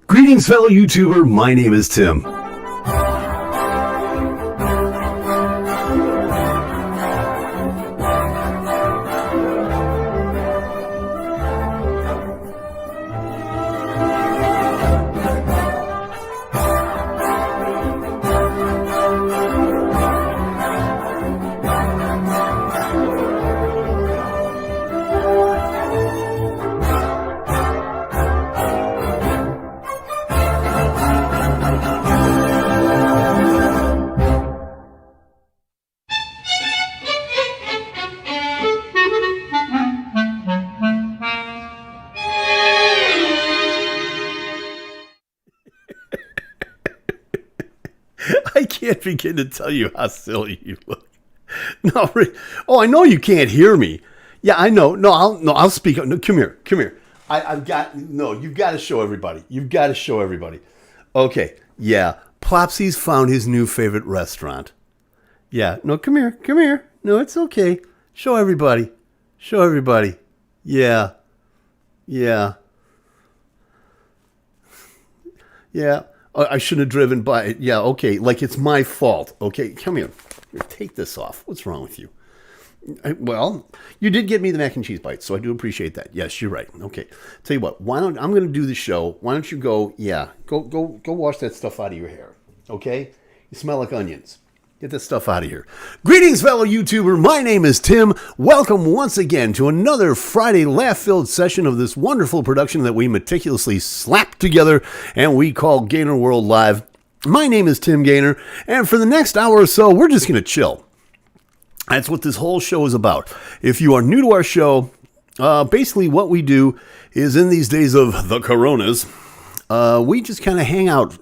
Greetings, fellow YouTuber. My name is Tim. I can't begin to tell you how silly you look. No, oh, I know you can't hear me. Yeah, I know. I'll speak. No, come here. You've got to show everybody. Okay, yeah. Plopsy's found his new favorite restaurant. Yeah, no, come here. No, it's okay. Show everybody. Yeah. I shouldn't have driven by it. Yeah, okay, like it's my fault. Okay, come here. Here, take this off. What's wrong with you? Well, you did get me the mac and cheese bites, so I do appreciate that. Yes, you're right. Okay, tell you what. I'm going to do the show. Why don't you go? Yeah, go wash that stuff out of your hair. Okay, you smell like onions. Get that stuff out of here. Greetings, fellow YouTuber. My name is Tim. Welcome once again to another Friday laugh-filled session of this wonderful production that we meticulously slapped together and we call GainerWorld Live. My name is Tim Gainer, and for the next hour or so, we're just going to chill. That's what this whole show is about. If you are new to our show, basically what we do is in these days of the coronas, we just kind of hang out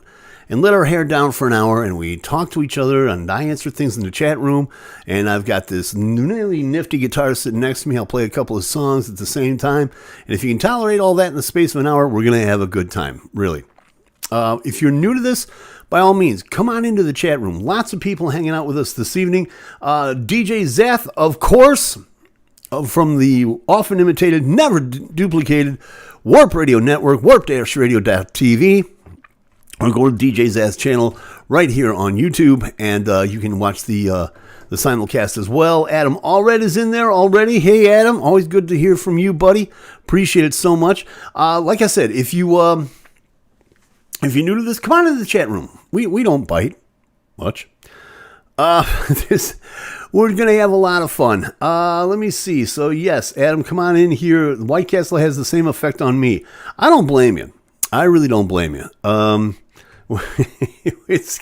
and let our hair down for an hour, and we talk to each other, and I answer things in the chat room, and I've got this really nifty guitar sitting next to me. I'll play a couple of songs at the same time, and if you can tolerate all that in the space of an hour, we're going to have a good time, really. If you're new to this, by all means, come on into the chat room. Lots of people hanging out with us this evening. DJ Zath, of course, from the often imitated, never duplicated Warp Radio Network, warp-radio.tv. Or go to DJ Zaz's channel right here on YouTube, and you can watch the simulcast as well. Adam Allred is in there already. Hey, Adam, always good to hear from you, buddy. Appreciate it so much. Like I said, if you're new to this, come on into the chat room. We don't bite much. We're going to have a lot of fun. Let me see. So, yes, Adam, come on in here. White Castle has the same effect on me. I don't blame you. I really don't blame you. It's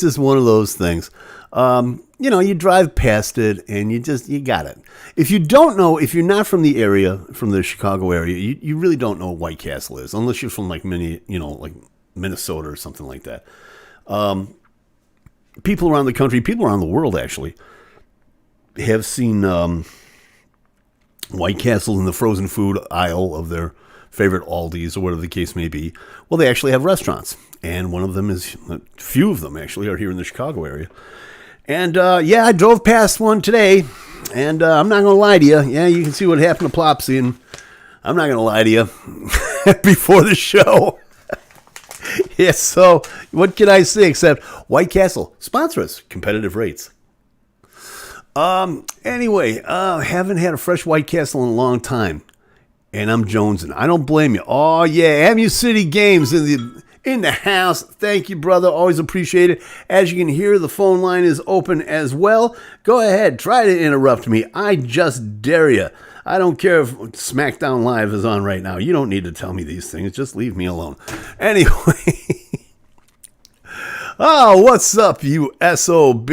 just one of those things. You drive past it and you got it. If you don't know, if you're not from the area, from the Chicago area, you really don't know what White Castle is, unless you're from like Minnesota or something like that. People around the country, people around the world actually, have seen White Castle in the frozen food aisle of their favorite Aldi's or whatever the case may be. Well, they actually have restaurants, and one of them is, a few of them actually are here in the Chicago area. And I drove past one today, and I'm not going to lie to you. Yeah, you can see what happened to Plopsy, and I'm not going to lie to you before the show. Yeah, so what can I say except White Castle, sponsor us, competitive rates. Anyway, haven't had a fresh White Castle in a long time. And I'm jonesing. I don't blame you. Oh, yeah. Amu City Games in the house. Thank you, brother. Always appreciate it. As you can hear, the phone line is open as well. Go ahead. Try to interrupt me. I just dare you. I don't care if SmackDown Live is on right now. You don't need to tell me these things. Just leave me alone. Anyway. Oh, what's up, you SOB?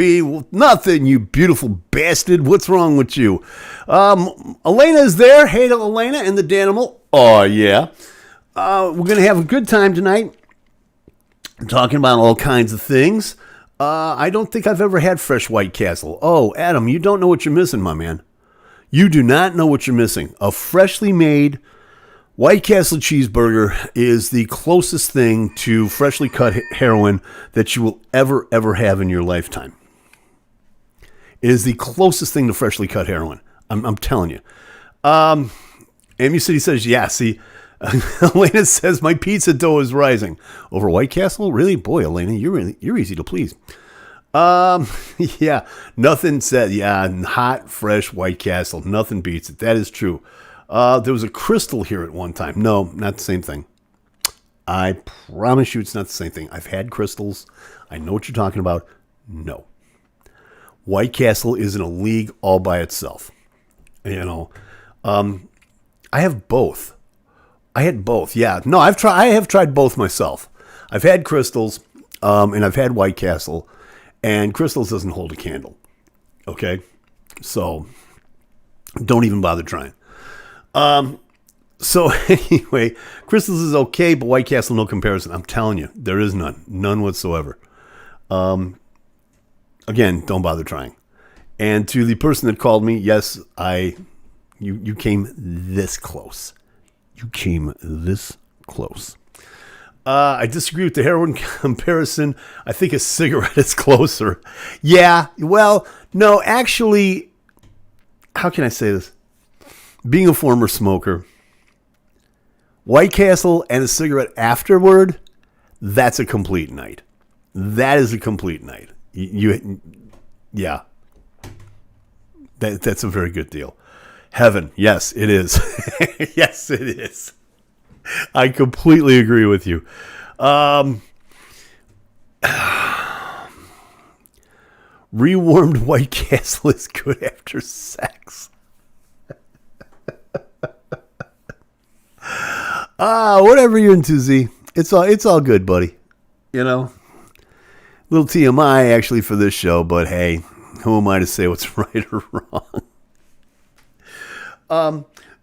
Nothing, you beautiful bastard. What's wrong with you? Elena's there. Hey to Elena and the Danimal. Oh, yeah. We're going to have a good time tonight. Talking about all kinds of things. I don't think I've ever had fresh White Castle. Oh, Adam, you don't know what you're missing, my man. You do not know what you're missing. A freshly made White Castle cheeseburger is the closest thing to freshly cut heroin that you will ever have in your lifetime. It is the closest thing to freshly cut heroin. I'm telling you. Amu City says, yeah, see, Elena says, my pizza dough is rising. Over White Castle? Really? Boy, Elena, you're easy to please. Yeah, nothing said. Yeah, hot, fresh White Castle. Nothing beats it. That is true. There was a Crystal here at one time. No, not the same thing. I promise you it's not the same thing. I've had Crystals. I know what you're talking about. No. White Castle is in a league all by itself. You know, I have both. I had both. Yeah. No, I have tried both myself. I've had Crystals, and I've had White Castle, and Crystals doesn't hold a candle. Okay. So don't even bother trying. So anyway, Crystals is okay, but White Castle, no comparison. I'm telling you, there is none. None whatsoever. Again, don't bother trying. And to the person that called me, yes, you came this close. You came this close. I disagree with the heroin comparison. I think a cigarette is closer. Yeah, well, no, actually, how can I say this? Being a former smoker, White Castle and a cigarette afterward, that's a complete night. That is a complete night. Yeah. That's a very good deal. Heaven, yes, it is. Yes, it is. I completely agree with you. Rewarmed White Castle is good after sex. Whatever you're into, Z. It's all good, buddy. You know? Little TMI, actually, for this show, but hey, who am I to say what's right or wrong?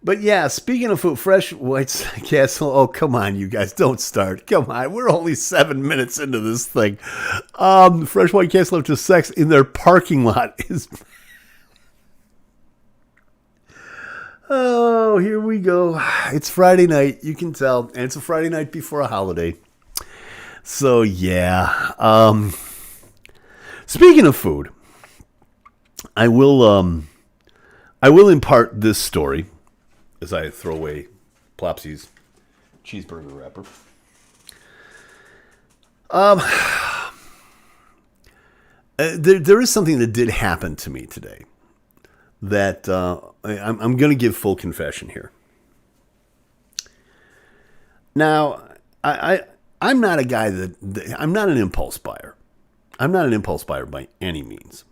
But yeah, speaking of food, fresh White Castle. Oh, come on, you guys, don't start. Come on, we're only 7 minutes into this thing. Fresh White Castle after sex in their parking lot is... Oh, here we go. It's Friday night, you can tell, and it's a Friday night before a holiday. So yeah. Speaking of food, I will impart this story as I throw away Plopsy's cheeseburger wrapper. There is something that did happen to me today that I'm going to give full confession here. Now, I'm not a guy I'm not an impulse buyer. I'm not an impulse buyer by any means.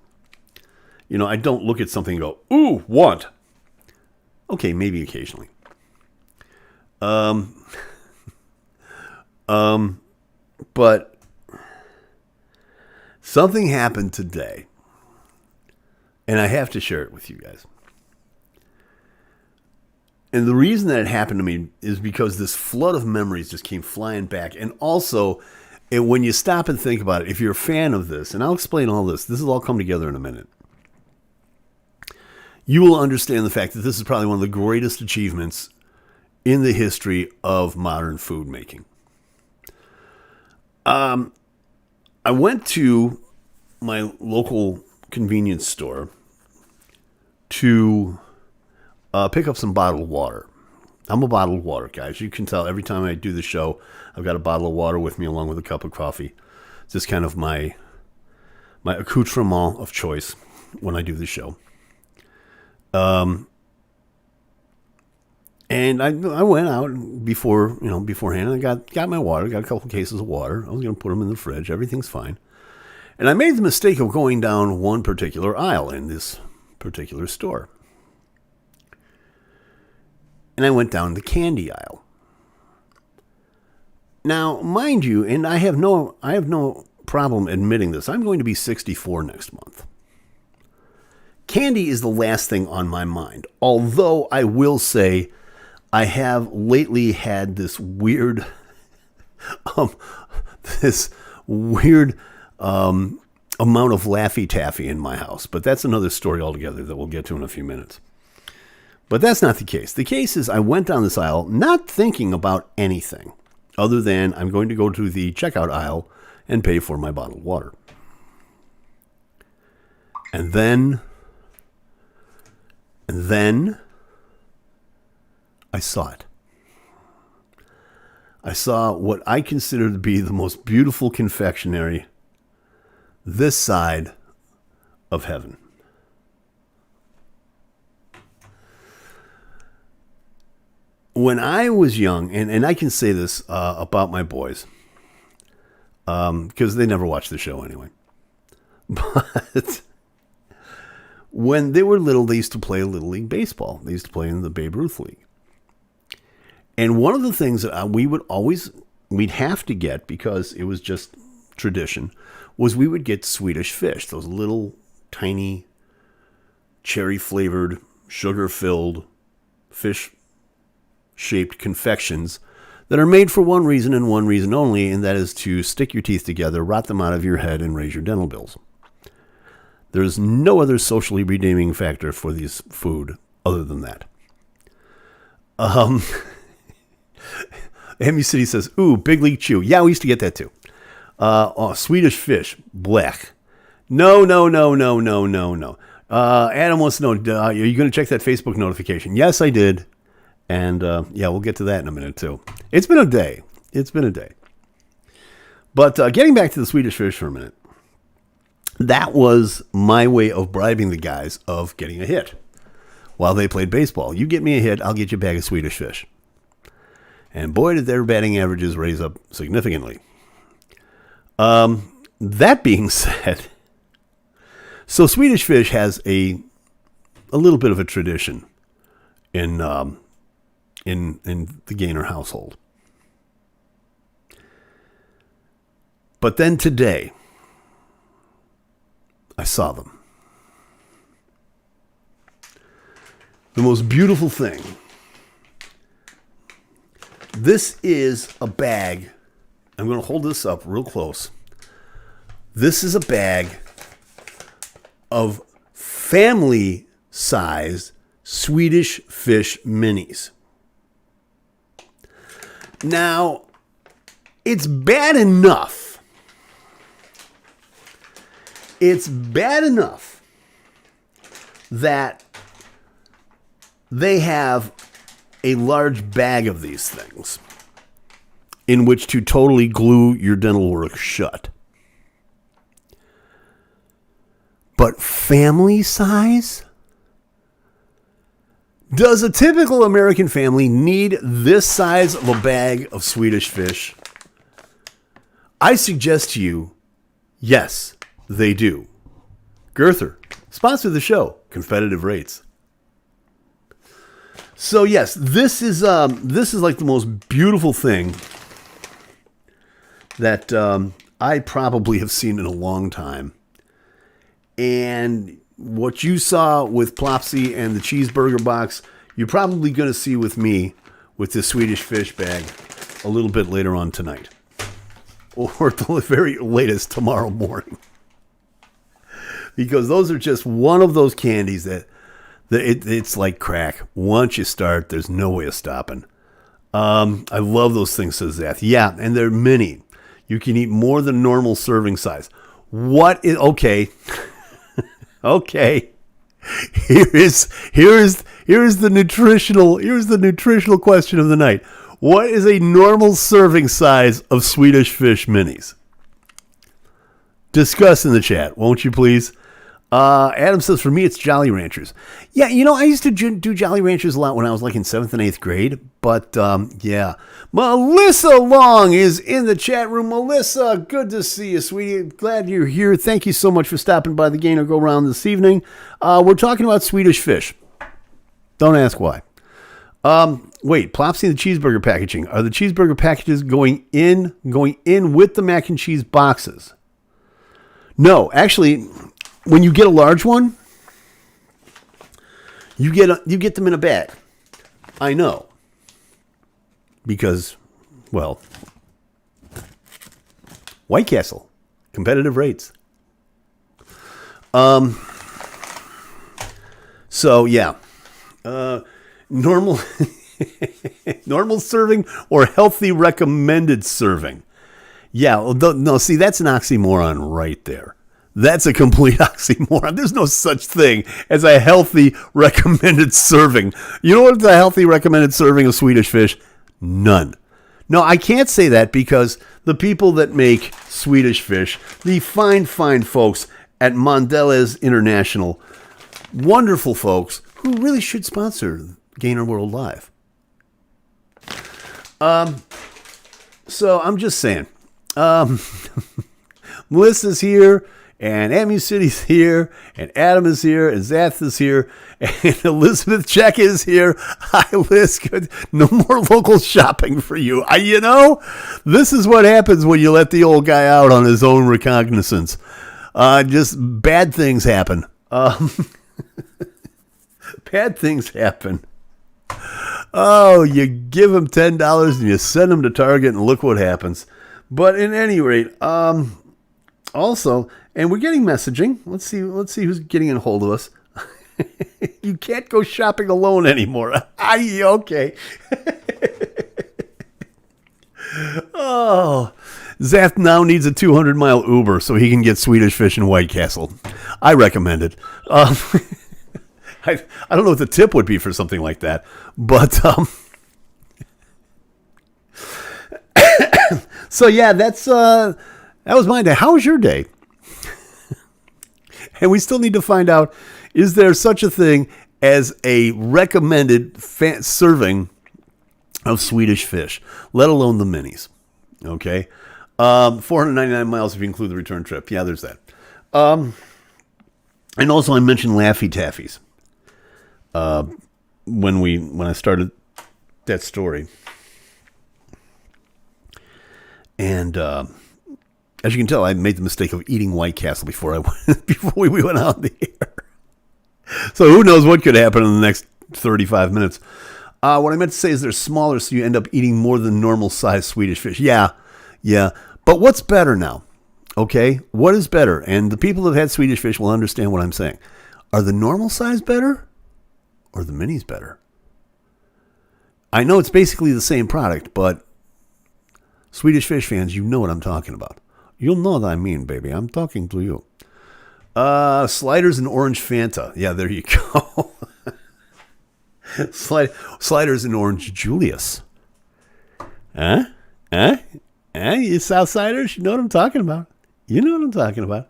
You know, I don't look at something and go, ooh, want. Okay, maybe occasionally. But something happened today, and I have to share it with you guys. And the reason that it happened to me is because this flood of memories just came flying back. And also, when you stop and think about it, if you're a fan of this, and I'll explain all this will all come together in a minute. You will understand the fact that this is probably one of the greatest achievements in the history of modern food making. I went to my local convenience store to pick up some bottled water. I'm a bottled water guy. As you can tell, every time I do the show, I've got a bottle of water with me along with a cup of coffee. It's just kind of my accoutrement of choice when I do the show. And I went out beforehand. And I got my water, got a couple cases of water. I was going to put them in the fridge. Everything's fine. And I made the mistake of going down one particular aisle in this particular store. And I went down the candy aisle. Now, mind you, and I have no problem admitting this, I'm going to be 64 next month. Candy is the last thing on my mind. Although I will say I have lately had this weird amount of Laffy Taffy in my house. But that's another story altogether that we'll get to in a few minutes. But that's not the case. The case is I went down this aisle not thinking about anything other than I'm going to go to the checkout aisle and pay for my bottled water. And then I saw it. I saw what I consider to be the most beautiful confectionery this side of heaven. When I was young, and I can say this about my boys, because they never watch the show anyway, but when they were little, they used to play Little League Baseball. They used to play in the Babe Ruth League. And one of the things that we'd have to get, because it was just tradition, was we would get Swedish Fish, those little tiny cherry-flavored, sugar-filled, fish-shaped confections that are made for one reason and one reason only, and that is to stick your teeth together, rot them out of your head, and raise your dental bills. There's no other socially redeeming factor for these food other than that. Hemi City says, ooh, Big League Chew. Yeah, we used to get that too. Swedish Fish, blech. No. Adam wants to know, are you going to check that Facebook notification? Yes, I did. And yeah, we'll get to that in a minute too. It's been a day. But getting back to the Swedish Fish for a minute, that was my way of bribing the guys of getting a hit while they played baseball. You get me a hit, I'll get you a bag of Swedish Fish. And boy, did their batting averages raise up significantly. That being said, so Swedish Fish has a little bit of a tradition in the Gainer household. But then today, I saw them. The most beautiful thing. This is a bag. I'm going to hold this up real close. This is a bag of family-sized Swedish Fish minis. Now, it's bad enough. It's bad enough that they have a large bag of these things in which to totally glue your dental work shut. But family size? Does a typical American family need this size of a bag of Swedish Fish? I suggest to you, yes, they do. Girther, sponsor the show, competitive rates. So yes, this is like the most beautiful thing that I probably have seen in a long time. And what you saw with Plopsy and the cheeseburger box, you're probably going to see with me with this Swedish Fish bag a little bit later on tonight. Or at the very latest tomorrow morning. Because those are just one of those candies that it's like crack. Once you start, there's no way of stopping. I love those things, says Zath. Yeah, and they're mini. You can eat more than normal serving size. Okay. Okay. Here is the nutritional question of the night. What is a normal serving size of Swedish Fish minis? Discuss in the chat, won't you please? Adam says, for me, it's Jolly Ranchers. Yeah, I used to do Jolly Ranchers a lot when I was like in 7th and 8th grade. But, yeah. Melissa Long is in the chat room. Melissa, good to see you, sweetie. Glad you're here. Thank you so much for stopping by the Gainer Go Round this evening. We're talking about Swedish Fish. Don't ask why. Wait, Plopsy and the cheeseburger packaging. Are the cheeseburger packages going in with the mac and cheese boxes? No, actually, when you get a large one, you get them in a bag. I know. Because, well, White Castle, competitive rates. So yeah, normal serving or healthy recommended serving. Yeah, no, see, that's an oxymoron right there. That's a complete oxymoron. There's no such thing as a healthy recommended serving. You know what's a healthy recommended serving of Swedish Fish? None. No, I can't say that because the people that make Swedish fish, the fine folks at Mondelez International, wonderful folks who really should sponsor GainerWorld Live. So I'm just saying, Melissa's here, and Amu City's here, and Adam is here, and Zath is here, and Elizabeth Check is here. Hi, Liz. Good. No more local shopping for you. This is what happens when you let the old guy out on his own recognizance. Just bad things happen. Bad things happen. Oh, you give him $10 and you send him to Target, and look what happens. But at any rate, also, and we're getting messaging. Let's see who's getting in hold of us. You can't go shopping alone anymore. Okay. Oh, Zath now needs a 200-mile Uber so he can get Swedish fish in White Castle. I recommend it. I don't know what the tip would be for something like that, but so yeah, that was my day. How was your day? And we still need to find out, is there such a thing as a recommended serving of Swedish fish, let alone the minis? Okay, 499 miles if you include the return trip. Yeah, there's that. And also I mentioned Laffy Taffies. When I started that story, and as you can tell, I made the mistake of eating White Castle before we went out in the air. So who knows what could happen in the next 35 minutes? What I meant to say is they're smaller, so you end up eating more than normal size Swedish fish. Yeah. But what's better now? Okay, what is better? And the people that have had Swedish fish will understand what I'm saying. Are the normal size better? Or the minis better? I know it's basically the same product, but Swedish fish fans, you know what I'm talking about. You'll know what I mean, baby. I'm talking to you. Sliders and orange Fanta. Yeah, there you go. Sliders and orange Julius. Huh? You Southsiders, you know what I'm talking about.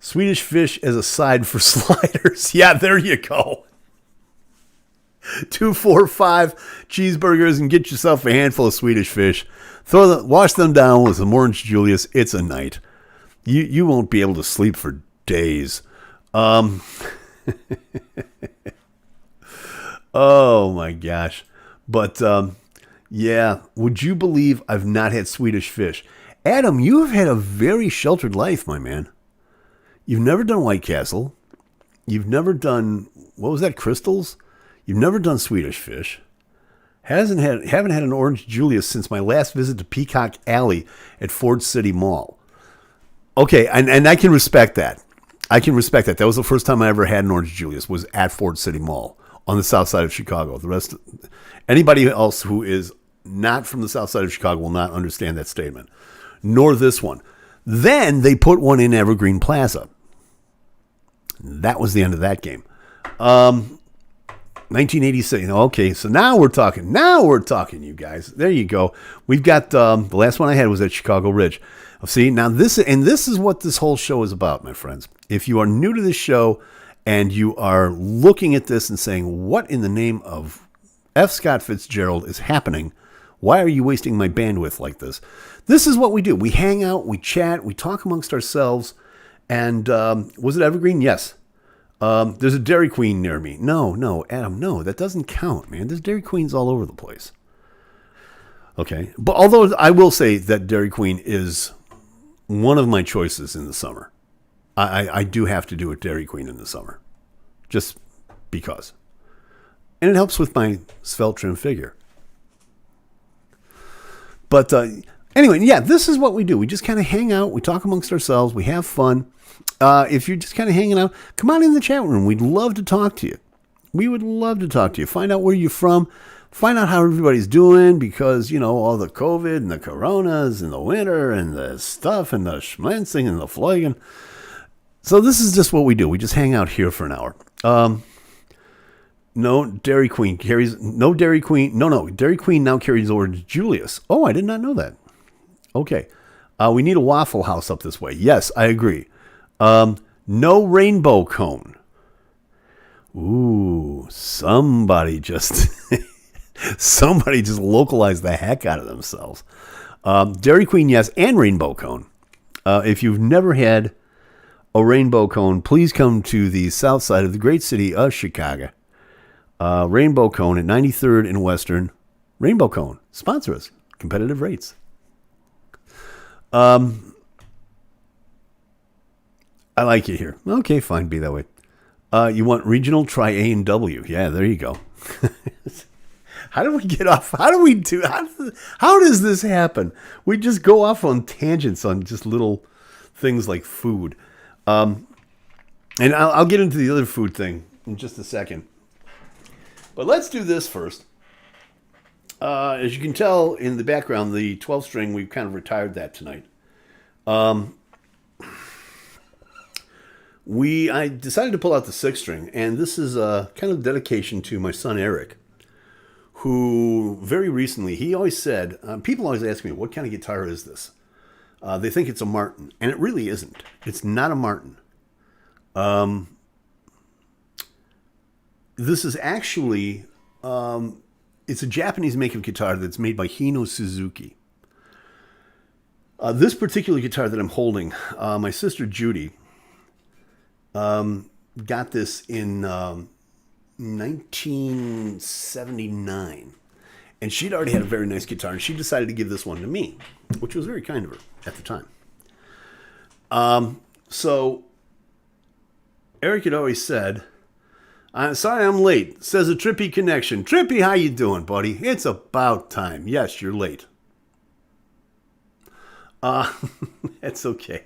Swedish fish as a side for sliders. Yeah, there you go. 2, 4, 5 cheeseburgers and get yourself a handful of Swedish fish. Wash them down with some orange Julius. It's a night. You won't be able to sleep for days. Oh my gosh. But yeah, would you believe I've not had Swedish fish? Adam, you have had a very sheltered life, my man. You've never done White Castle. You've never done, what was that, Crystals? You've never done Swedish fish. Haven't had an orange Julius since my last visit to Peacock Alley at Ford City Mall. Okay, and I can respect that. That was the first time I ever had an orange Julius, was at Ford City Mall on the south side of Chicago. The rest, anybody else who is not from the south side of Chicago will not understand that statement, nor this one. Then they put one in Evergreen Plaza. That was the end of that game. 1986. Okay, so now we're talking. You guys. There you go. We've got the last one I had was at Chicago Ridge. See, now this is what this whole show is about, my friends. If you are new to this show and you are looking at this and saying, what in the name of F. Scott Fitzgerald is happening? Why are you wasting my bandwidth like this? This is what we do. We hang out, we chat, we talk amongst ourselves. And was it Evergreen? Yes. There's a Dairy Queen near me. No, Adam, no, that doesn't count, man. There's Dairy Queens all over the place. Okay. But although I will say that Dairy Queen is one of my choices in the summer. I do have to do a Dairy Queen in the summer. Just because. And it helps with my svelte trim figure. But anyway, yeah, this is what we do. We just kind of hang out. We talk amongst ourselves. We have fun. If you're just kind of hanging out, come on in the chat room. We'd love to talk to you. We would love to talk to you. Find out where you're from. Find out how everybody's doing because, all the COVID and the coronas and the winter and the stuff and the schmensing and the flagging. So this is just what we do. We just hang out here for an hour. No, Dairy Queen carries no Dairy Queen. No. Dairy Queen now carries the word Julius. Oh, I did not know that. Okay. We need a Waffle House up this way. Yes, I agree. No rainbow cone. Ooh, somebody just localized the heck out of themselves. Dairy Queen, yes, and rainbow cone. If you've never had a rainbow cone, please come to the south side of the great city of Chicago. Rainbow Cone at 93rd and Western. Rainbow Cone, sponsor us. Competitive rates. I like you here. Okay, fine, be that way. You want regional, try A and W. Yeah, there you go. How do we get off? How does this happen? We just go off on tangents on just little things like food. And I'll get into the other food thing in just a second. But let's do this first. As you can tell in the background, the 12 string, we've kind of retired that tonight. I decided to pull out the 6 string, and this is a kind of dedication to my son Eric, who very recently, he always said, people always ask me, what kind of guitar is this? They think it's a Martin, and it really isn't. It's not a Martin. This is actually, it's a Japanese make of guitar that's made by Hino Suzuki. This particular guitar that I'm holding, my sister Judy got this in 1979. And she'd already had a very nice guitar, and she decided to give this one to me, which was very kind of her at the time. So Eric had always said, I'm sorry I'm late. Says a Trippy connection. Trippy, how you doing, buddy? It's about time. Yes, you're late. That's okay.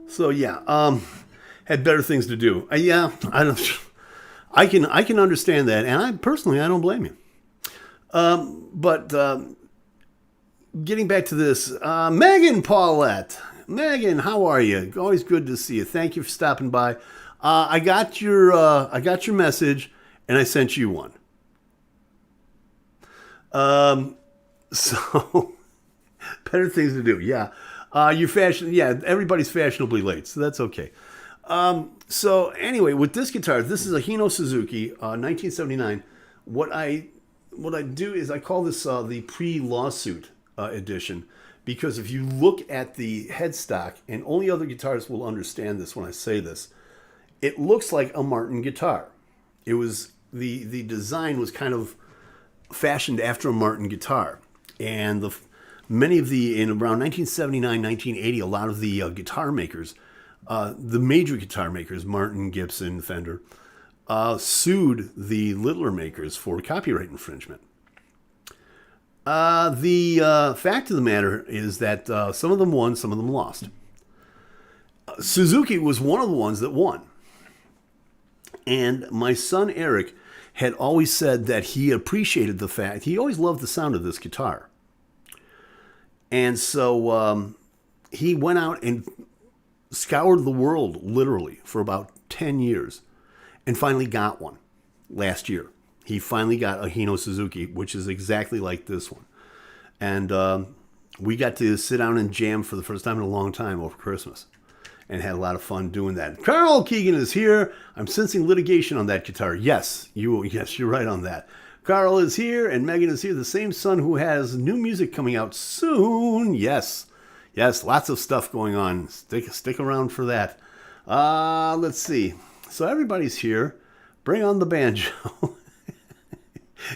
So yeah, had better things to do. Yeah, I can understand that, and I don't blame you. But getting back to this, Megan Paulette. Megan, how are you? Always good to see you. Thank you for stopping by. I got your message, and I sent you one. So better things to do. Yeah. Everybody's fashionably late, so that's okay. So anyway, with this guitar, this is a Hino Suzuki, 1979. What I do is I call this the pre-lawsuit edition, because if you look at the headstock, and only other guitarists will understand this when I say this, it looks like a Martin guitar. It was the design was kind of fashioned after a Martin guitar, and in around 1979, 1980, a lot of the guitar makers, the major guitar makers, Martin, Gibson, Fender, sued the littler makers for copyright infringement. The fact of the matter is that some of them won, some of them lost. Suzuki was one of the ones that won. And my son Eric had always said that he appreciated the fact, he always loved the sound of this guitar. And so he went out and scoured the world, literally, for about 10 years, and finally got one last year. He finally got a Hino Suzuki, which is exactly like this one. And we got to sit down and jam for the first time in a long time over Christmas, and had a lot of fun doing that. Carl Keegan is here. I'm sensing litigation on that guitar. Yes, you're right on that. Carl is here, and Megan is here, the same son who has new music coming out soon. Yes, lots of stuff going on. Stick around for that. Let's see. So everybody's here. Bring on the banjo.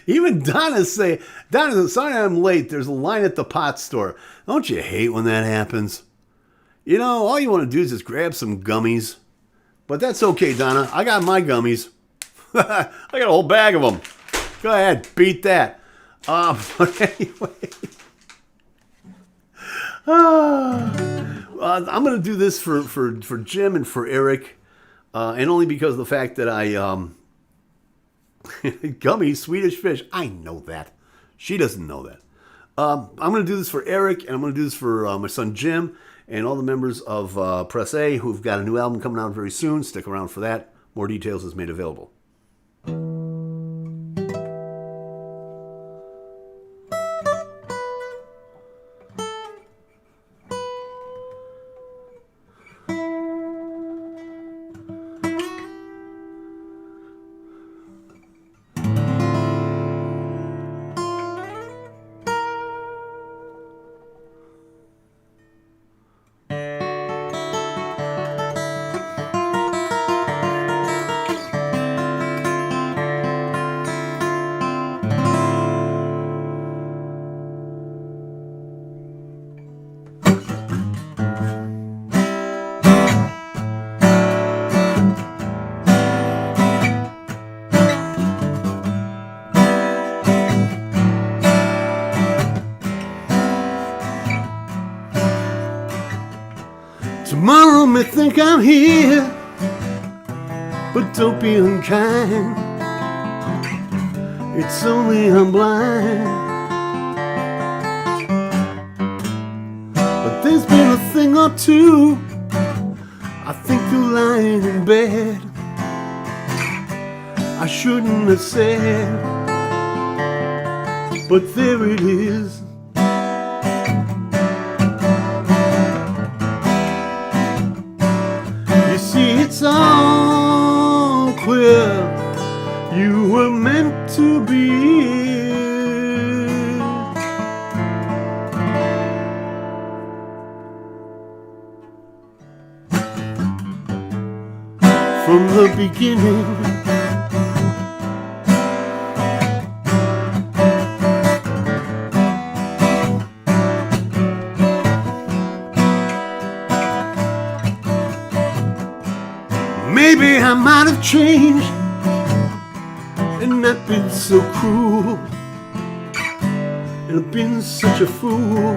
Even Donna says, sorry I'm late. There's a line at the pot store. Don't you hate when that happens? You know, all you want to do is just grab some gummies. But that's okay, Donna. I got my gummies. I got a whole bag of them. Go ahead, beat that. But anyway, I'm going to do this for Jim and for Eric, and only because of the fact that Gummy Swedish fish. I know that. She doesn't know that. I'm going to do this for Eric, and I'm going to do this for my son Jim, and all the members of Press A who've got a new album coming out very soon. Stick around for that. More details is made available. Tomorrow may think I'm here, but don't be unkind. It's only I'm blind. But there's been a thing or two I think you're lying in bed I shouldn't have said, but there it is. It's all clear, you were meant to be. From the beginning, maybe I might have changed and not been so cruel, and I've been such a fool.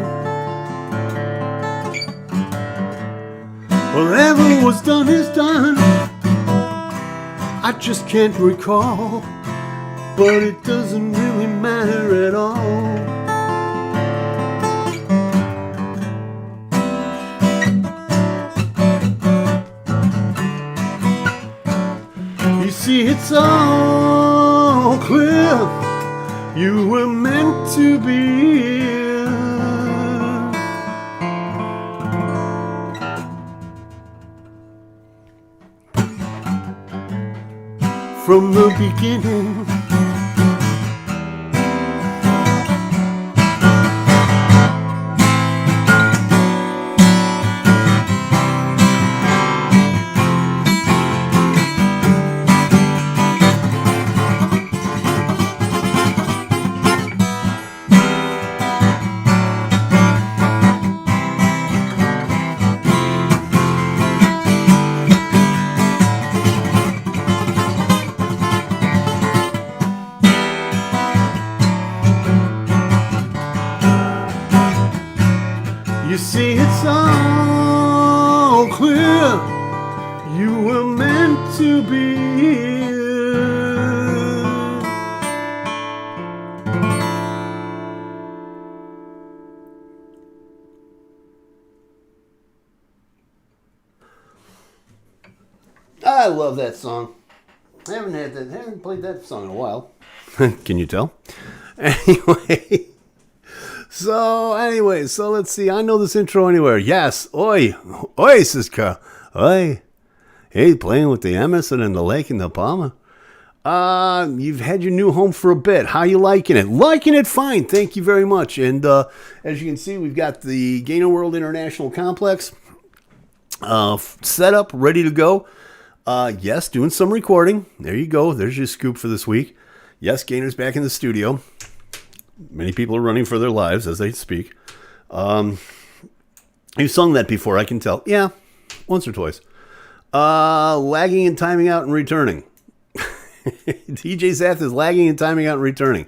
Whatever was done is done, I just can't recall, but it doesn't really matter at all. See, it's all clear, you were meant to be. From the beginning, you see, it's all clear, you were meant to be. I love that song. I haven't played that song in a while. Can you tell? Anyway. So let's see. I know this intro anywhere. Yes. Oi, Siska. Oi. Hey, playing with the Emerson and the lake in the Palma. You've had your new home for a bit. How you liking it? Liking it fine. Thank you very much. And as you can see, we've got the GainerWorld International Complex set up, ready to go. Yes, doing some recording. There you go. There's your scoop for this week. Yes, Gainer's back in the studio. Many people are running for their lives as they speak. You've sung that before, I can tell. Yeah, once or twice. Lagging and timing out and returning. DJ Zath is lagging and timing out and returning.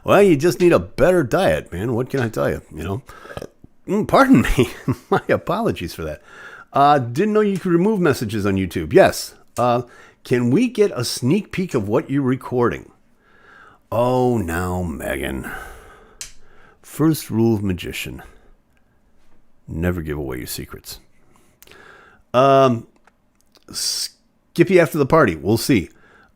Well, you just need a better diet, man. What can I tell you? You know. Pardon me. My apologies for that. Didn't know you could remove messages on YouTube. Yes. Can we get a sneak peek of what you're recording? Oh, now, Megan. First rule of magician. Never give away your secrets. Skip you after the party. We'll see.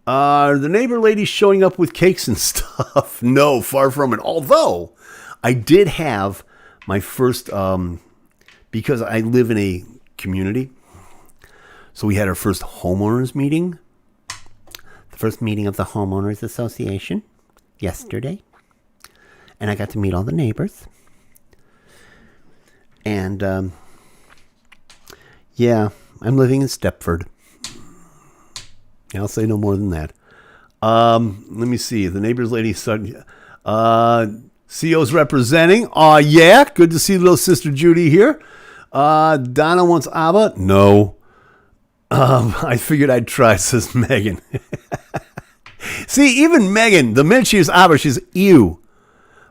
Are the neighbor ladies showing up with cakes and stuff? No, far from it. Although, I did have my first, because I live in a community, so we had our first homeowners meeting. The first meeting of the homeowners association yesterday. And I got to meet all the neighbors. And, yeah, I'm living in Stepford. I'll say no more than that. Let me see. The neighbors lady started. CO's representing. Yeah. Good to see little sister Judy here. Donna wants ABBA. No. I figured I'd try, says Megan. See, even Megan, the minute she hears ABBA, she's ew.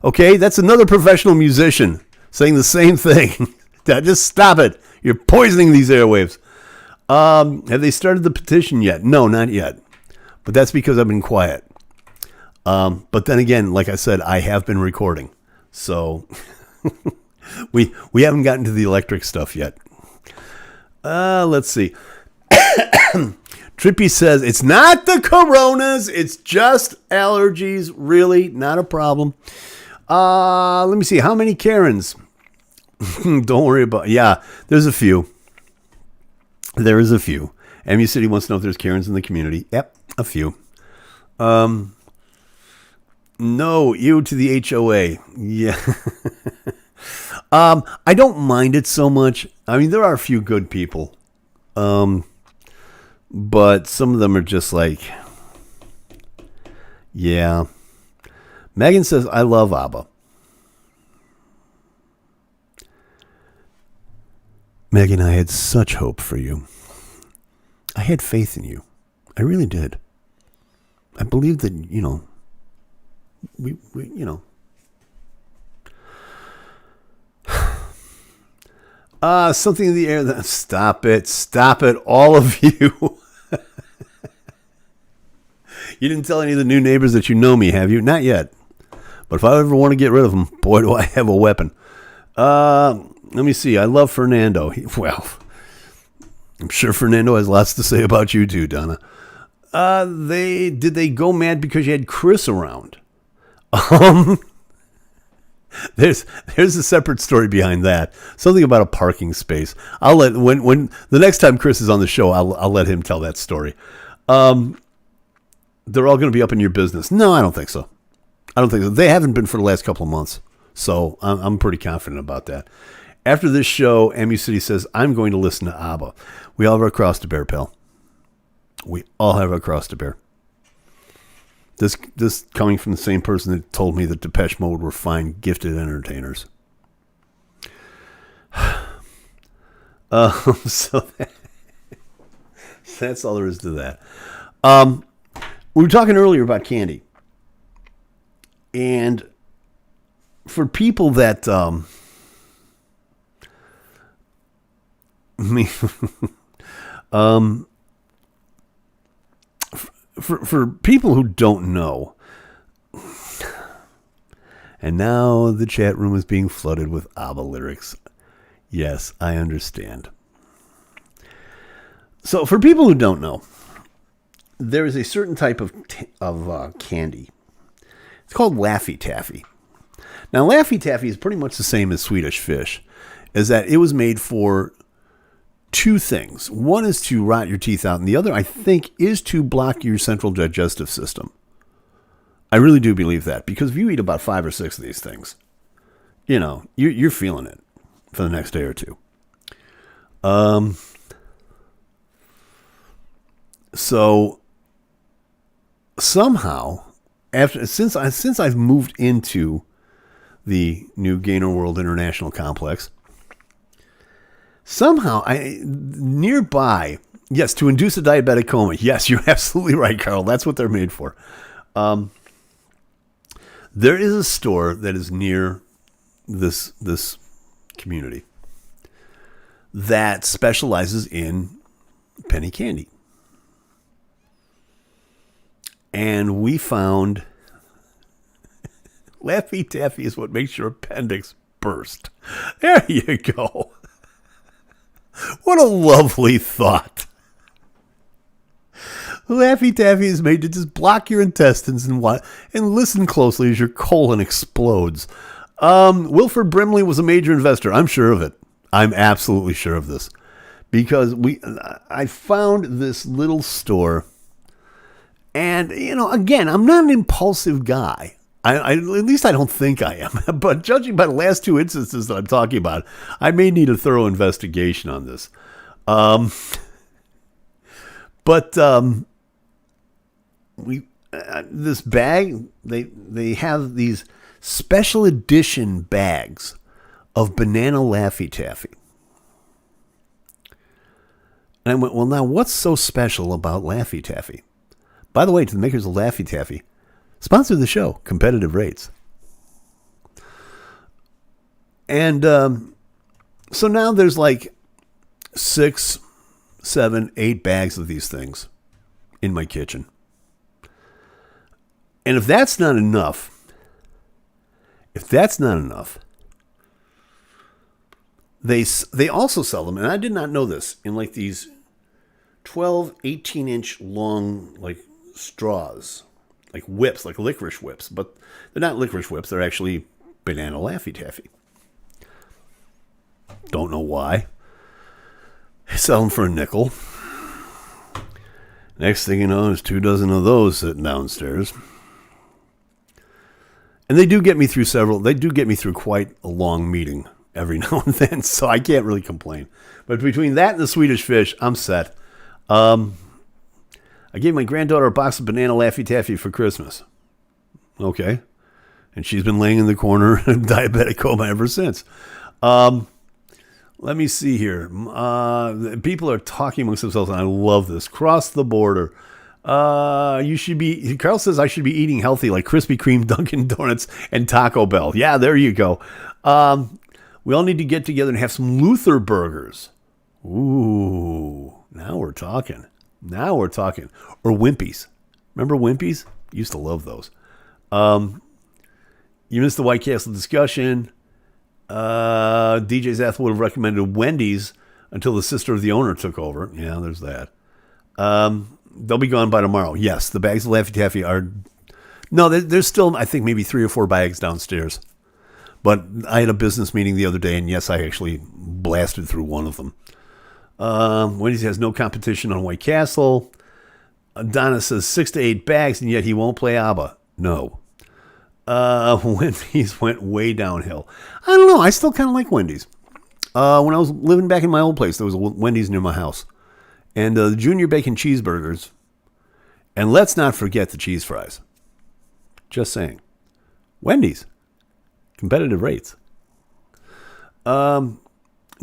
Okay, that's another professional musician saying the same thing. Just stop it. You're poisoning these airwaves. Have they started the petition yet? No, not yet. But that's because I've been quiet. But then again, like I said, I have been recording. So we haven't gotten to the electric stuff yet. Let's see. Trippy says, it's not the coronas. It's just allergies. Really, not a problem. Let me see. How many Karens? Don't worry about it. Yeah, there's a few. There is a few. MU City wants to know if there's Karens in the community. Yep, a few. No, you to the HOA. Yeah. I don't mind it so much. I mean, there are a few good people. But some of them are just like, yeah. Megan says, I love ABBA. Megan, I had such hope for you. I had faith in you. I really did. I believed that, we something in the air that, stop it, all of you. You didn't tell any of the new neighbors that you know me, have you? Not yet. But if I ever want to get rid of them, boy, do I have a weapon. Let me see. I love Fernando. Well, I'm sure Fernando has lots to say about you too, Donna. Did they go mad because you had Chris around? There's a separate story behind that. Something about a parking space. I'll let when the next time Chris is on the show, I'll let him tell that story. They're all going to be up in your business. No, I don't think so. They haven't been for the last couple of months. So I'm pretty confident about that. After this show, MU City says, I'm going to listen to ABBA. We all have our cross to bear, pal. We all have our cross to bear. This coming from the same person that told me that Depeche Mode were fine, gifted entertainers. So that's all there is to that. We were talking earlier about candy. And for people that... For people who don't know, and now the chat room is being flooded with ABBA lyrics. Yes, I understand. So for people who don't know, there is a certain type of candy. It's called Laffy Taffy. Now, Laffy Taffy is pretty much the same as Swedish fish, is that it was made for two things. One is to rot your teeth out, and the other, I think, is to block your central digestive system. I really do believe that, because if you eat about 5 or 6 of these things, you're feeling it for the next day or two. So somehow, since I've moved into the new GainerWorld International Complex, somehow, nearby, yes, to induce a diabetic coma. Yes, you're absolutely right, Carl. That's what they're made for. There is a store that is near this community that specializes in penny candy. And we found Laffy Taffy is what makes your appendix burst. There you go. What a lovely thought. Laffy Taffy is made to just block your intestines and listen closely as your colon explodes. Wilford Brimley was a major investor. I'm sure of it. I'm absolutely sure of this. Because I found this little store. And, again, I'm not an impulsive guy. At least I don't think I am. But judging by the last two instances that I'm talking about, I may need a thorough investigation on this. This bag, they have these special edition bags of banana Laffy Taffy. And I went, well, now what's so special about Laffy Taffy? By the way, to the makers of Laffy Taffy, sponsor the show, competitive rates. And so now there's like 6, 7, 8 bags of these things in my kitchen. And if that's not enough, they also sell them, and I did not know this, in like these 12, 18-inch long like straws, like whips, like licorice whips. But they're not licorice whips, they're actually banana Laffy Taffy. Don't know why. They sell them for a nickel. Next thing you know, there's 2 dozen of those sitting downstairs. And they do get me through quite a long meeting every now and then, so I can't really complain. But between that and the Swedish fish, I'm set. I gave my granddaughter a box of banana Laffy Taffy for Christmas. Okay. And she's been laying in the corner in diabetic coma ever since. Let me see here. People are talking amongst themselves, and I love this. Cross the border. Carl says I should be eating healthy like Krispy Kreme, Dunkin' Donuts, and Taco Bell. Yeah, there you go. We all need to get together and have some Luther burgers. Ooh, now we're talking. Or Wimpy's. Remember Wimpy's? Used to love those. You missed the White Castle discussion. DJ Zath would have recommended Wendy's until the sister of the owner took over. Yeah, there's that. They'll be gone by tomorrow. Yes, the bags of Laffy Taffy are... No, there's still, I think, maybe 3 or 4 bags downstairs. But I had a business meeting the other day, and yes, I actually blasted through one of them. Wendy's has no competition on White Castle. Donna says 6 to 8 bags, and yet he won't play ABBA. No. Wendy's went way downhill. I don't know. I still kind of like Wendy's. When I was living back in my old place, there was a Wendy's near my house. And the junior bacon cheeseburgers. And let's not forget the cheese fries. Just saying. Wendy's. Competitive rates. Don't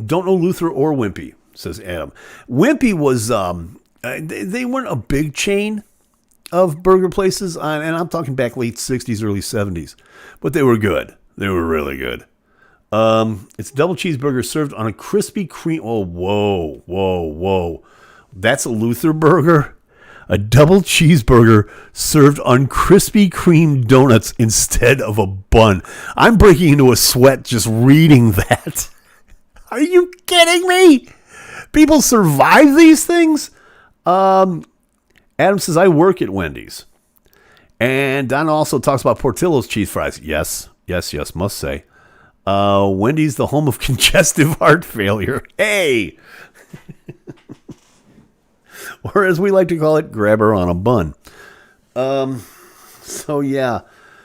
know Luther or Wimpy, says Adam. Wimpy was, they weren't a big chain of burger places. And I'm talking back late 60s, early 70s. But they were good. They were really good. It's a double cheeseburger served on a Krispy Kreme. Oh, whoa. That's a Luther burger? A double cheeseburger served on Krispy Kreme donuts instead of a bun. I'm breaking into a sweat just reading that. Are you kidding me? People survive these things? Adam says, I work at Wendy's. And Donna also talks about Portillo's cheese fries. Yes, must say. Wendy's, the home of congestive heart failure. Hey! Or as we like to call it, grab her on a bun. So yeah,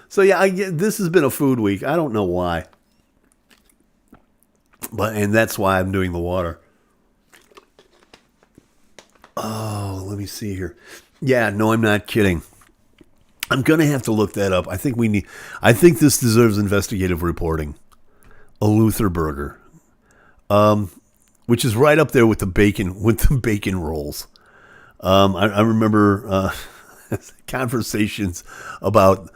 this has been a food week. I don't know why. And that's why I'm doing the water. Oh, let me see here. Yeah, no, I'm not kidding. I'm going to have to look that up. I think this deserves investigative reporting. A Luther burger. Which is right up there with the bacon rolls. I remember conversations about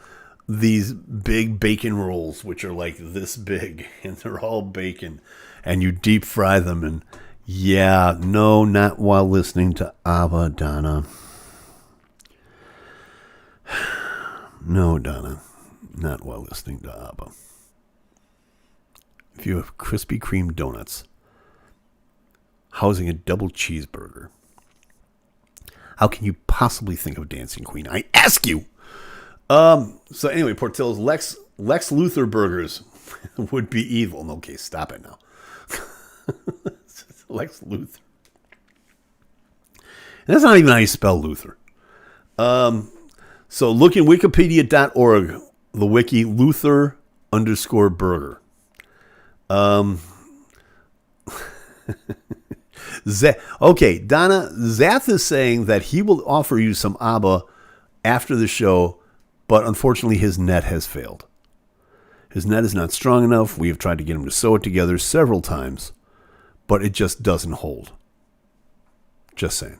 these big bacon rolls, which are like this big, and they're all bacon, and you deep fry them. And yeah, no, not while listening to ABBA, Donna. No, Donna. Not while listening to ABBA. If you have Krispy Kreme donuts housing a double cheeseburger, how can you possibly think of Dancing Queen? I ask you. So anyway, Portillo's Lex Luthor burgers would be evil. Okay, stop it now. Lex Luthor. And that's not even how you spell Luthor. So look in wikipedia.org, the wiki, Luthor_burger. Okay, Donna, Zath is saying that he will offer you some ABBA after the show, but unfortunately his net has failed. His net is not strong enough. We have tried to get him to sew it together several times, but it just doesn't hold. Just saying.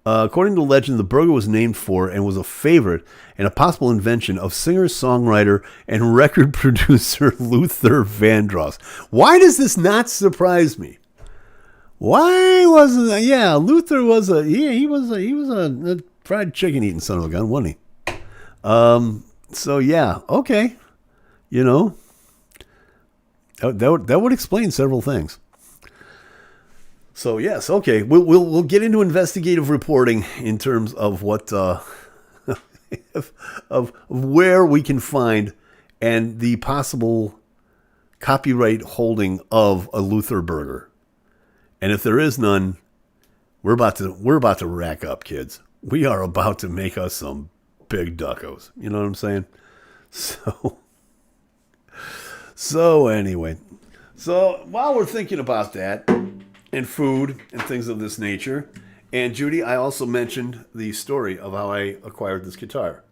According to legend, the burger was named for and was a favorite and a possible invention of singer-songwriter and record producer Luther Vandross. Why does this not surprise me? Why wasn't? Yeah, Luther was he was a fried chicken eating son of a gun, wasn't he? So yeah, okay, you know, that would explain several things. So yes, okay, we'll get into investigative reporting in terms of what of where we can find and the possible copyright holding of a Luther burger. And if there is none, we're about to rack up, kids. We are about to make us some big duckos. You know what I'm saying? So anyway, so while we're thinking about that and food and things of this nature, and Judy, I also mentioned the story of how I acquired this guitar.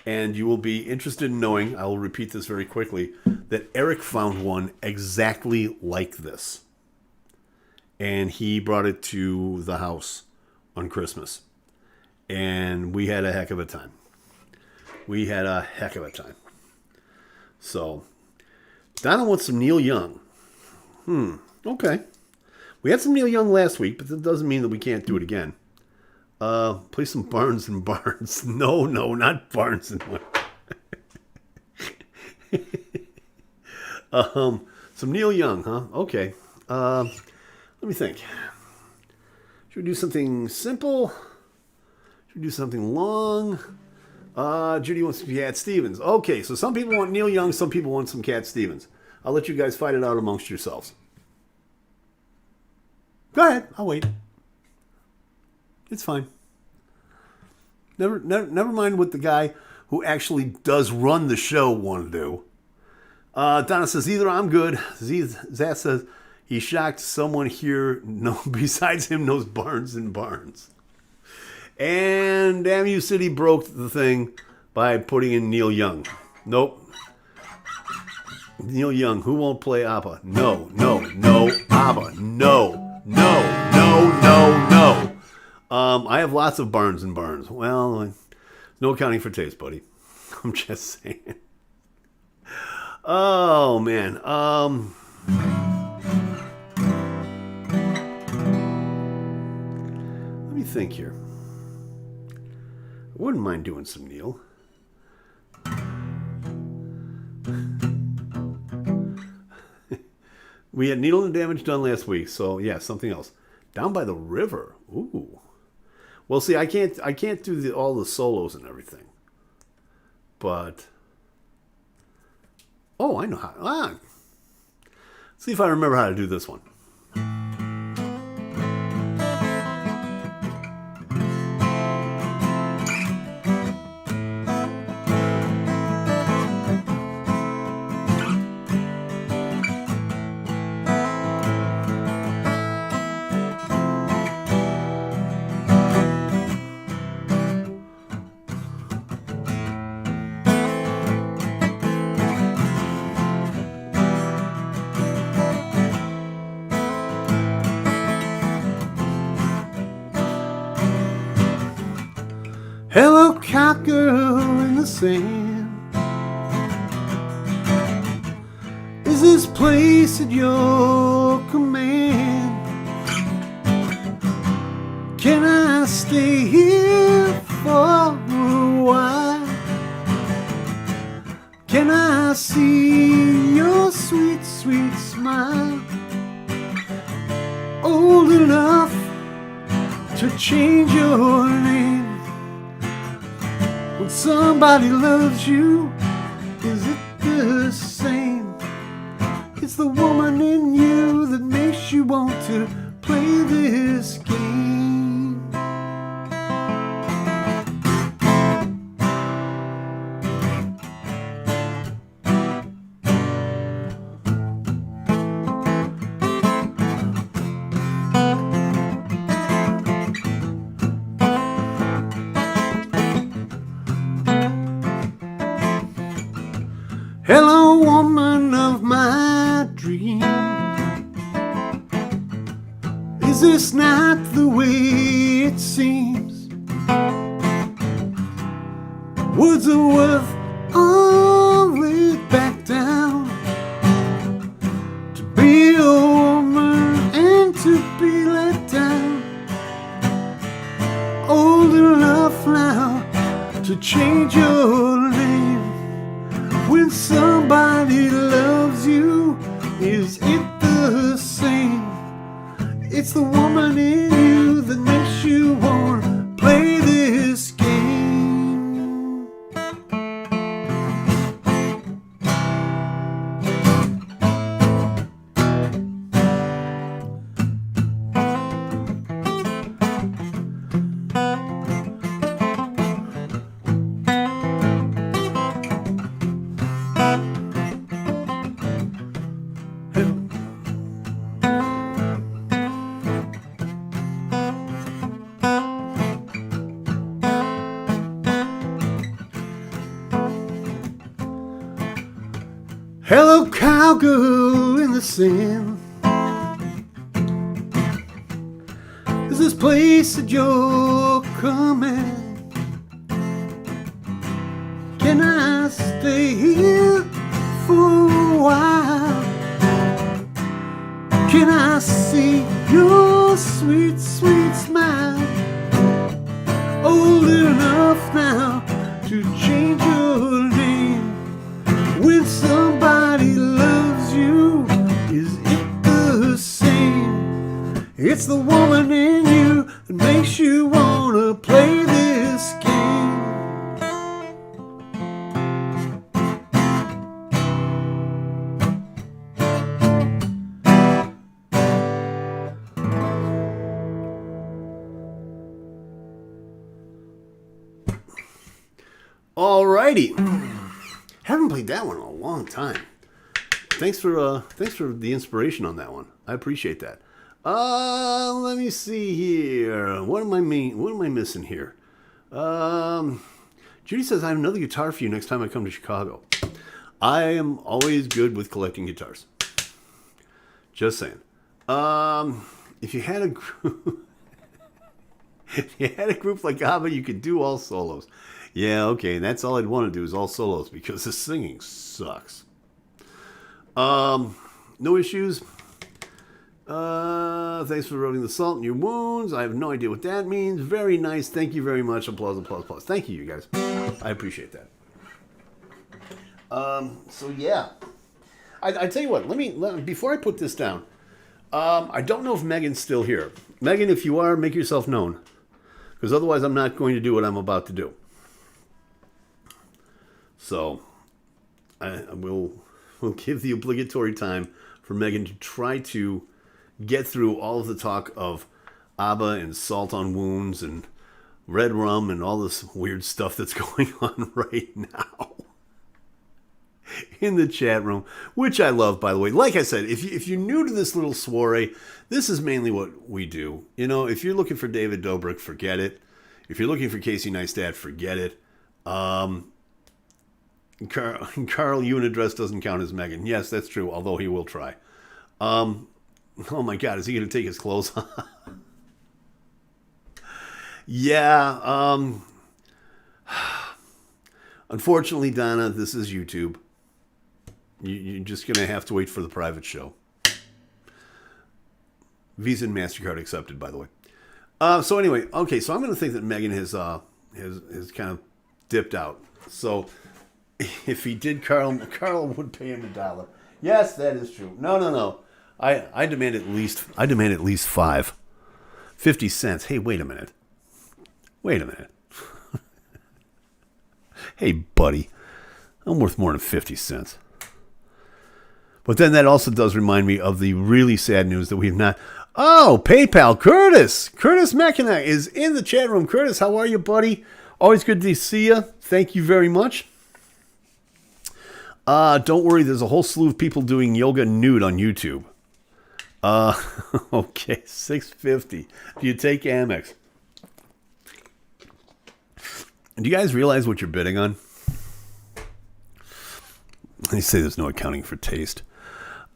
And you will be interested in knowing, I will repeat this very quickly, that Eric found one exactly like this. And he brought it to the house on Christmas. And we had a heck of a time. So, Donna wants some Neil Young. Okay. We had some Neil Young last week, but that doesn't mean that we can't do it again. Play some Barnes and Barnes. No, not Barnes and Barnes. Some Neil Young, huh? Okay. Let me think. Should we do something simple? Should we do something long? Judy wants some Cat Stevens. Okay, so some people want Neil Young, some people want some Cat Stevens. I'll let you guys fight it out amongst yourselves. Go ahead, I'll wait. It's fine. Never mind what the guy who actually does run the show want to do. Donna says, either I'm good. Zach says, he's shocked someone here besides him knows Barnes and Barnes. And damn you, City broke the thing by putting in Neil Young. Nope. Neil Young, who won't play ABBA? No, ABBA. No. I have lots of Barnes and Barnes. Well, no accounting for taste, buddy. I'm just saying. Oh, man. Let me think here. I wouldn't mind doing some Neil. We had Needle and Damage done last week, so yeah, something else. Down by the River. Ooh. Well, see, I can't do all the solos and everything. But I know how. See if I remember how to do this one. Hello, cowgirl in the sand. Is this place at your command? Can I stay here for a while? Can I see your sweet, sweet smile? Old enough to change your name. When somebody loves you, is it the same? It's the woman in you that makes you want to play this game. Hello, woman of my dream. Is this not the way it seems? Words are worth only back down. To be a woman and to be let down. Old enough now to change your name. When somebody loves you, is it the same? It's the woman in you that makes you want to play this game. Hello, cowgirl in the sand. Is this place at your command? Can I stay here for a while? Can I see your sweet, sweet smile? Old enough now to change your name. When somebody loves you, is it the same? It's the woman in you that makes you want to play this game. Alrighty. Haven't played that one in a long time. Thanks for the inspiration on that one. I appreciate that. Let me see here. What am I missing here? Judy says I have another guitar for you next time I come to Chicago. I am always good with collecting guitars. Just saying. If you had a group, like ABBA, you could do all solos. Yeah, okay, that's all I'd want to do is all solos because the singing sucks. No issues. Thanks for rubbing the salt in your wounds. I have no idea what that means. Very nice. Thank you very much. Applause, applause, applause. Thank you, you guys. I appreciate that. So yeah. I tell you what, let me before I put this down, I don't know if Megan's still here. Megan, if you are, make yourself known. Because otherwise I'm not going to do what I'm about to do. So, we'll give the obligatory time for Megan to try to get through all of the talk of ABBA and salt on wounds and red rum and all this weird stuff that's going on right now in the chat room, which I love, by the way. Like I said, if you're new to this little soiree, this is mainly what we do. You know, if you're looking for David Dobrik, forget it. If you're looking for Casey Neistat, forget it. Carl, you in a dress doesn't count as Megan. Yes, that's true, although he will try. Oh my God, is he going to take his clothes off? Yeah. Unfortunately, Donna, this is YouTube. You're just going to have to wait for the private show. Visa and MasterCard accepted, by the way. So anyway, okay, so I'm going to think that Megan has kind of dipped out. So If he did, Carl would pay him $1. Yes, that is true. No. I demand at least. I demand at least 50 cents. Hey, wait a minute. Hey, buddy, I'm worth more than 50 cents. But then that also does remind me of the really sad news that we have not. Oh, PayPal, Curtis McKenna is in the chat room. Curtis, how are you, buddy? Always good to see you. Thank you very much. Don't worry, there's a whole slew of people doing yoga nude on YouTube. Okay, $6.50. Do you take Amex? Do you guys realize what you're bidding on? They say there's no accounting for taste.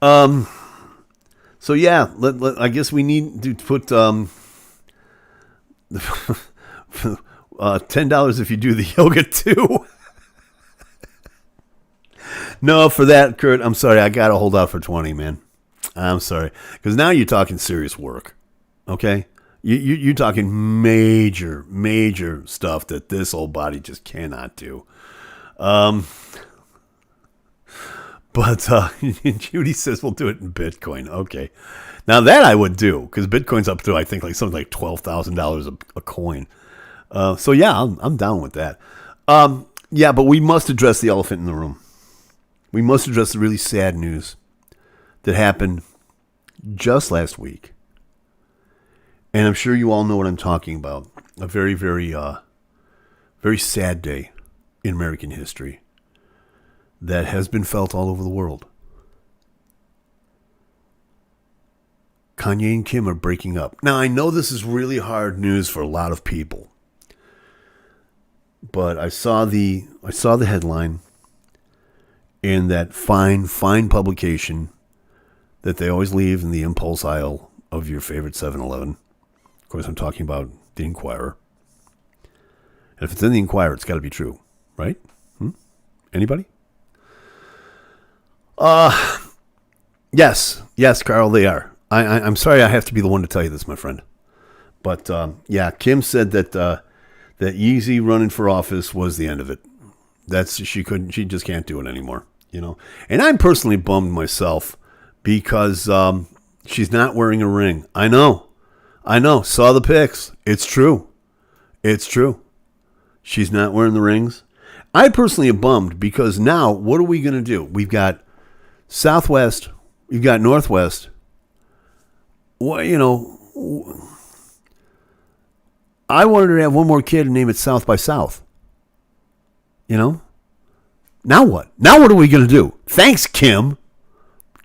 So yeah, I guess we need to put $10 if you do the yoga too. No, for that, Kurt, I'm sorry. I got to hold out for 20, man. I'm sorry. Because now you're talking serious work. Okay? You're talking major stuff that this old body just cannot do. But Judy says we'll do it in Bitcoin. Okay. Now that I would do, because Bitcoin's up to, I think, like something like $12,000 a coin. So yeah, I'm down with that. Yeah, but we must address the elephant in the room. We must address the really sad news that happened just last week. And I'm sure you all know what I'm talking about. A very, very sad day in American history that has been felt all over the world. Kanye and Kim are breaking up. Now, I know this is really hard news for a lot of people. But I saw the headline in that fine publication that they always leave in the impulse aisle of your favorite 7-Eleven. Of course, I'm talking about the Inquirer. And if it's in the Inquirer, it's got to be true, right? Anybody? Yes, Carl, they are. I'm sorry I have to be the one to tell you this, my friend. But, yeah, Kim said that Yeezy running for office was the end of it. She just can't do it anymore, you know. And I'm personally bummed myself because she's not wearing a ring. I know. Saw the pics. It's true. She's not wearing the rings. I personally am bummed because now what are we going to do? We've got Southwest. We've got Northwest. Well, you know, I wanted to have one more kid and name it South by South. You know? Now what? Now what are we going to do? Thanks, Kim.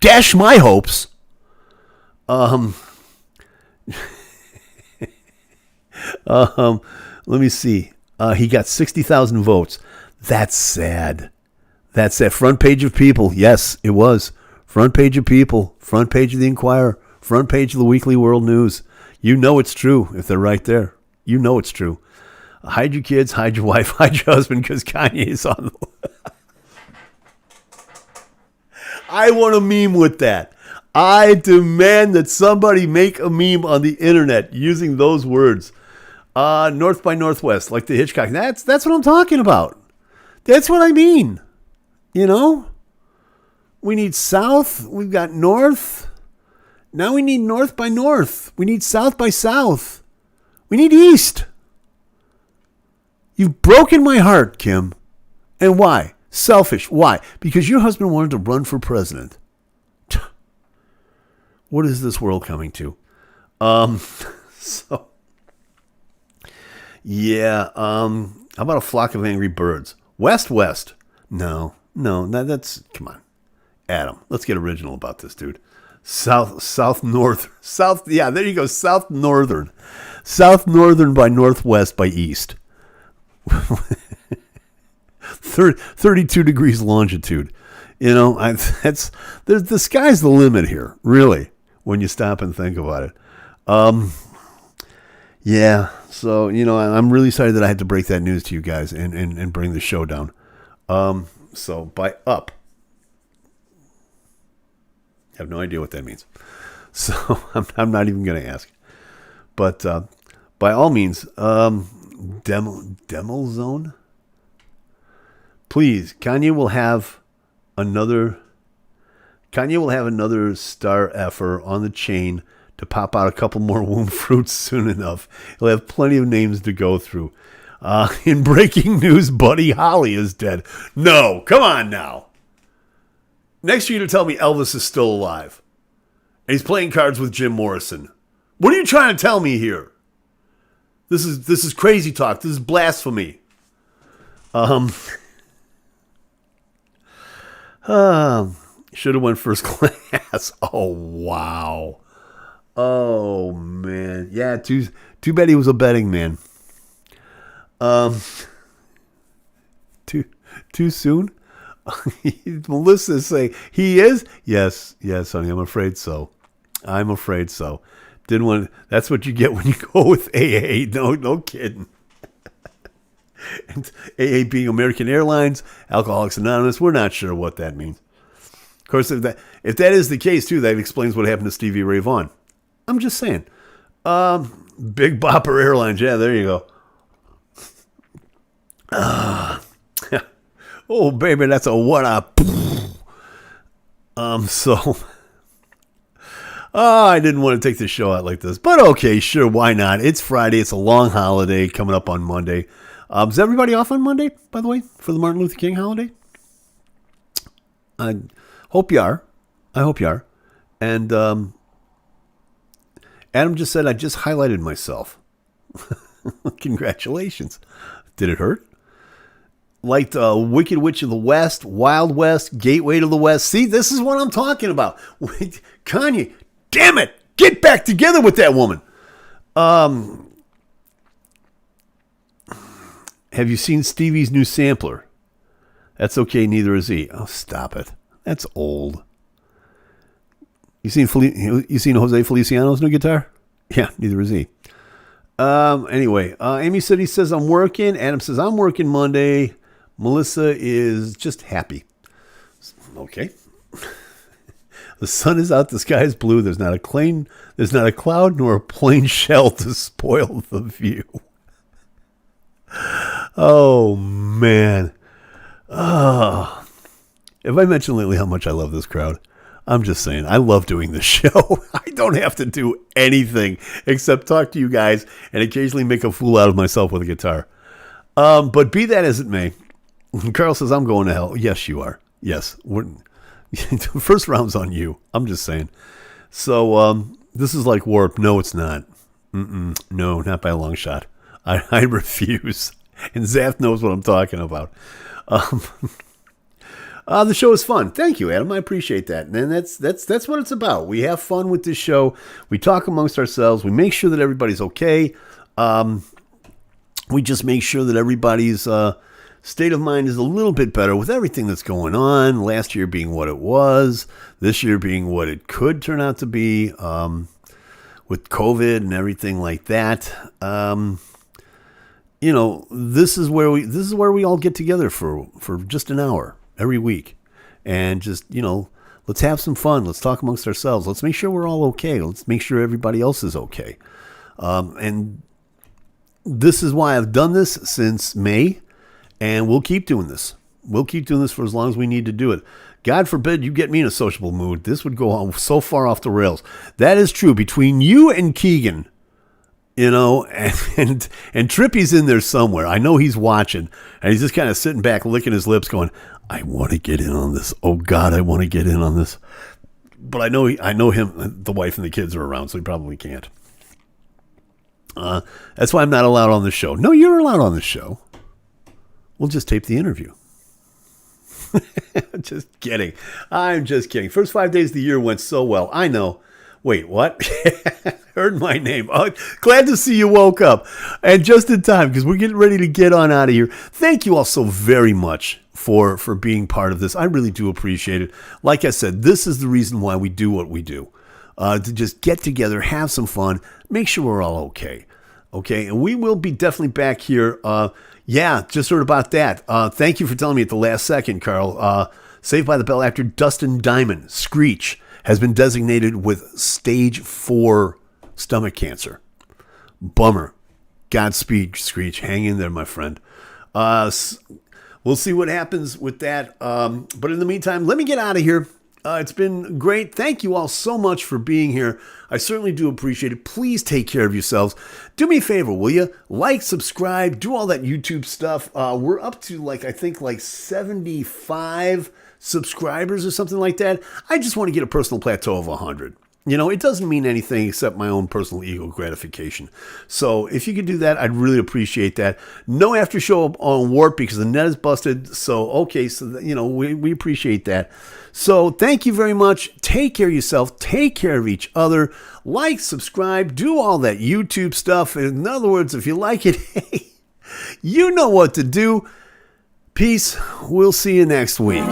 Dash my hopes. Let me see. He got 60,000 votes. That's sad. Front page of People. Yes, it was. Front page of People. Front page of the Inquirer. Front page of the Weekly World News. You know it's true if they're right there. You know it's true. Hide your kids, hide your wife, hide your husband because Kanye is on the... I want a meme with that. I demand that somebody make a meme on the internet using those words. North by Northwest, like the Hitchcock. That's what I'm talking about. That's what I mean. You know? We need South. We've got North. Now we need North by North. We need South by South. We need East. You've broken my heart, Kim. And why? Selfish. Why? Because your husband wanted to run for president. What is this world coming to? So, yeah. How about a flock of angry birds? West. No, that's, come on. Adam, let's get original about this, dude. South, north. South, yeah, there you go. South northern. South northern by northwest by east. 32 degrees longitude. You know, the sky's the limit here, really, when you stop and think about it. Yeah, so, you know, I'm really sorry that I had to break that news to you guys and bring the show down. So, by up. I have no idea what that means. So, I'm not even going to ask. But, by all means, Demo Zone? Please, Kanye will have another star effer on the chain to pop out a couple more womb fruits soon enough. He'll have plenty of names to go through. In breaking news, Buddy Holly is dead. No, come on now. Next year to tell me Elvis is still alive. And he's playing cards with Jim Morrison. What are you trying to tell me here? This is crazy talk. This is blasphemy. Should have went first class. Oh, wow. Oh, man. Yeah, too bad he was a betting man. Too soon? Melissa saying, he is? Yes, honey, I'm afraid so. Didn't want. That's what you get when you go with AA. No kidding. And AA being American Airlines, Alcoholics Anonymous. We're not sure what that means. Of course, if that is the case too, that explains what happened to Stevie Ray Vaughan. I'm just saying. Big Bopper Airlines. Yeah, there you go. Oh, baby, that's a what up. I didn't want to take the show out like this, but okay, sure, why not? It's Friday. It's a long holiday coming up on Monday. Is everybody off on Monday, by the way, for the Martin Luther King holiday? I hope you are. And Adam just said, I just highlighted myself. Congratulations. Did it hurt? Like Wicked Witch of the West, Wild West, Gateway to the West. See, this is what I'm talking about. Kanye, damn it, get back together with that woman. Have you seen Stevie's new sampler? That's okay, neither is he. Oh, stop it. That's old. You seen Jose Feliciano's new guitar? Yeah, neither is he. Anyway, Amy said he says I'm working. Adam says I'm working Monday. Melissa is just happy. Okay. The sun is out, the sky is blue. There's not a cloud nor a plain shell to spoil the view. Oh man. Have I mentioned lately how much I love this crowd? I'm just saying, I love doing this show. I don't have to do anything except talk to you guys and occasionally make a fool out of myself with a guitar. But be that as it may, Carl says, I'm going to hell. Yes, you are. Yes. First round's on you. I'm just saying. So this is like Warp. No, it's not. No, not by a long shot. I refuse. And Zath knows what I'm talking about. The show is fun. Thank you, Adam. I appreciate that. And that's what it's about. We have fun with this show. We talk amongst ourselves. We make sure that everybody's okay. We just make sure that everybody's state of mind is a little bit better with everything that's going on. Last year being what it was. This year being what it could turn out to be. With COVID and everything like that. This is where we all get together for just an hour every week, and just, let's have some fun. Let's talk amongst ourselves. Let's make sure we're all okay. Let's make sure everybody else is okay. And this is why I've done this since May, and we'll keep doing this. We'll keep doing this for as long as we need to do it. God forbid you get me in a sociable mood. This would go on so far off the rails. That is true. Between you and Keegan, and Trippy's in there somewhere. I know he's watching, and he's just kind of sitting back, licking his lips, going, I want to get in on this. Oh God, I want to get in on this. But I know him, the wife and the kids are around, so he probably can't. That's why I'm not allowed on the show. No, you're allowed on the show. We'll just tape the interview. Just kidding. I'm just kidding. First 5 days of the year went so well. I know. Wait, what? Heard my name. Oh, glad to see you woke up. And just in time, because we're getting ready to get on out of here. Thank you all so very much for being part of this. I really do appreciate it. Like I said, this is the reason why we do what we do. To just get together, have some fun, make sure we're all okay. Okay, and we will be definitely back here. Just heard about that. Thank you for telling me at the last second, Carl. Saved by the Bell actor Dustin Diamond, Screech, has been designated with stage 4 stomach cancer. Bummer. Godspeed, Screech. Hang in there, my friend. We'll see what happens with that. But in the meantime, let me get out of here. It's been great. Thank you all so much for being here. I certainly do appreciate it. Please take care of yourselves. Do me a favor, will you? Like, subscribe, do all that YouTube stuff. We're up to I think 75 subscribers or something like that. I just want to get a personal plateau of 100. It doesn't mean anything except my own personal ego gratification. So if you could do that, I'd really appreciate that. No after show on Warp because the net is busted. So, okay, so, we appreciate that. So thank you very much. Take care of yourself. Take care of each other. Like, subscribe, do all that YouTube stuff. In other words, if you like it, hey, you know what to do. Peace. We'll see you next week.